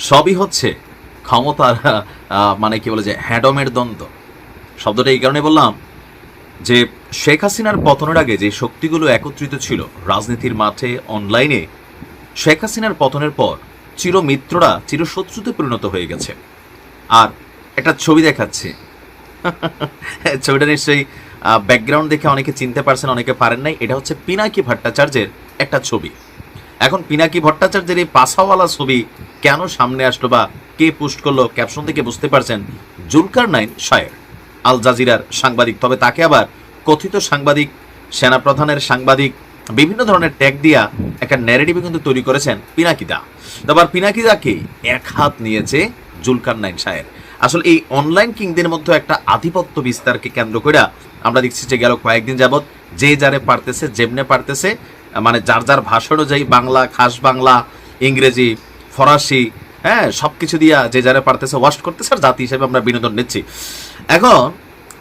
সবই হচ্ছে ক্ষমতার মানে কি বলে যে হ্যাডমের দ্বন্দ্ব। শব্দটা এই কারণে বললাম যে শেখ হাসিনার পতনের আগে যে শক্তিগুলো একত্রিত ছিল রাজনীতির মাঠে, অনলাইনে, শেখ হাসিনার পতনের পর চিরমিত্ররা চিরশত্রুতে পরিণত হয়ে গেছে। আর একটা ছবি দেখাচ্ছে, ছবিটা নিশ্চয়ই ব্যাকগ্রাউন্ড দেখে অনেকে চিনতে পারছেন, অনেকে পারেন নাই। এটা হচ্ছে পিনাকি ভট্টাচার্যের একটা ছবি। এখন পিনাকি ভট্টাচার্যের এই পাছাওয়ালা ছবি কেন সামনে আসলো বা কে পোস্ট করলো, ক্যাপশন থেকে বুঝতে পারছেন জুলকারনাইন শায়ের, আল জাজিরার সাংবাদিক। তবে তাকে আবার কথিত সাংবাদিক, সেনাপ্রধানের সাংবাদিক, বিভিন্ন ধরনের ট্যাগ দিয়া একটা ন্যারেটিভে কিন্তু তৈরি করেছেন পিনাকিদা। তারপর পিনাকিদাকে এক হাত নিয়েছে জুলকারনাইন শায়ের। আসলে এই অনলাইন কিংদের মধ্যে একটা আধিপত্য বিস্তারকে কেন্দ্র করে আমরা দেখছি যে গেল কয়েকদিন যাবৎ যে যারে পারতেছে, যেমনে পারতেছে, মানে যার যার ভাষা অনুযায়ী বাংলা, খাস বাংলা, ইংরেজি, ফরাসি, হ্যাঁ, সব কিছু দিয়া যে যারা পারতেছে ওয়াস্ট করতেছে, আর জাতি হিসেবে আমরা বিনোদন নিচ্ছি। এখন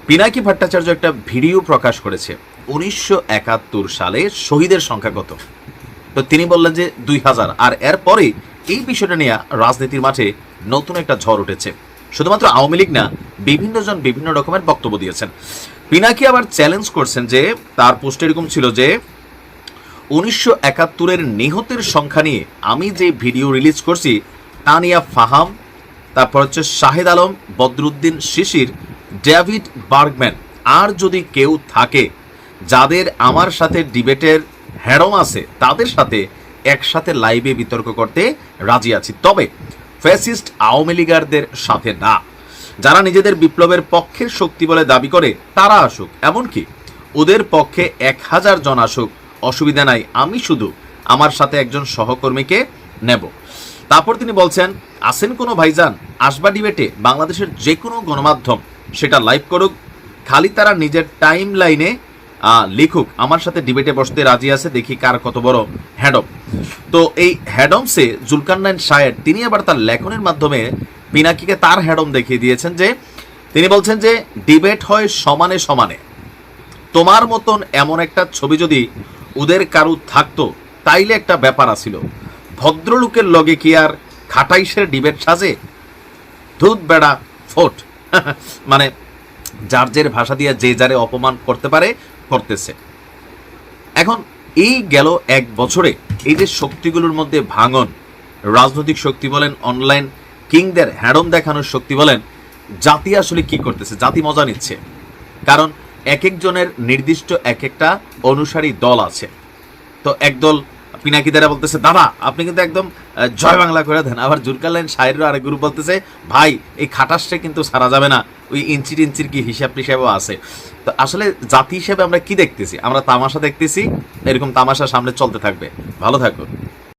পিনাকি ভট্টাচার্য একটা ভিডিও প্রকাশ করেছে 1971 সালে শহীদের সংখ্যা কত। তো তিনি বললেন যে 2000। আর এরপরে এই বিষয়টা নিয়ে রাজনীতির মাঠে নতুন একটা ঝড় উঠেছে। শুধুমাত্র আওয়ামী লীগ না, বিভিন্ন জন বিভিন্ন রকমের বক্তব্য দিয়েছেন। পিনাকি আবার চ্যালেঞ্জ করছেন যে তার পোস্টে এরকম ছিল যে 1971-এর নিহতের সংখ্যা নিয়ে আমি যে ভিডিও রিলিজ করছি তানিয়া ফাহাম, তারপর হচ্ছে শাহেদ আলম, বদরুদ্দিন শিশির, ডেভিড বার্গম্যান, আর যদি কেউ থাকে যাদের আমার সাথে ডিবেটের হ্যাডম আছে তাদের সাথে একসাথে লাইভে বিতর্ক করতে রাজি আছি, তবে ফ্যাসিস্ট আওয়ামী লীগারদের সাথে না। যারা নিজেদের বিপ্লবের পক্ষের শক্তি বলে দাবি করে তারা আসুক, এমনকি ওদের পক্ষে 1000 জন আসুক, অসুবিধা নাই, আমি শুধু আমার সাথে একজন সহকর্মীকে নেব। তারপর তিনি বলছেন, আসেন কোনো ভাইজান, আসবা ডিবেটে, বাংলাদেশের যে কোনো গণমাধ্যম সেটা লাইভ করুক, খালি তারা নিজের টাইম লাইনে লিখুক, আমার সাথে ডিবেটে বসতে রাজি আছে, দেখি কার কত বড় হ্যাডম। তো এই হ্যাডমসে জুলকারনাইন শায়ের তিনি আবার তার লেখনের মাধ্যমে পিনাকিকে তার হ্যাডম দেখিয়ে দিয়েছেন। যে তিনি বলছেন যে ডিবেট হয় সমানে সমানে, তোমার মতন এমন একটা ছবি যদি ওদের কারু থাকতো তাইলে একটা ব্যাপার আছিল, ভদ্রলোকের লগে কি আর খাটাইশের ডিবেট সাজে, ধুত বেড়া ফোট। মানে যার যার ভাষা দিয়ে যে যারে অপমান করতে পারে করতেছে। এখন এই গেল 1 বছরে এই যে শক্তিগুলোর মধ্যে ভাঙন, রাজনৈতিক শক্তি বলেন, অনলাইন কিংদের হ্যাডম দেখানোর শক্তি বলেন, জাতি আসলে কি করতেছে? জাতি মজা নিচ্ছে, কারণ এক একজনের নির্দিষ্ট এক একটা অনুসারী দল আছে। তো একদল পিনাকিদারা বলতেছে, দাদা আপনি কিন্তু একদম জয় বাংলা করে দেন। আবার জুলকারনাইন শায়ের আরেক গ্রুপ বলতেছে, ভাই এই খাটাসটা কিন্তু সারা যাবে না, ওই ইঞ্চি টিঞ্চির কি হিসাব টিসাবও আছে। তো আসলে জাতি হিসেবে আমরা কি দেখতেছি? আমরা তামাশা দেখতেছি, এরকম তামাশা সামনে চলতে থাকবে। ভালো থাকুন।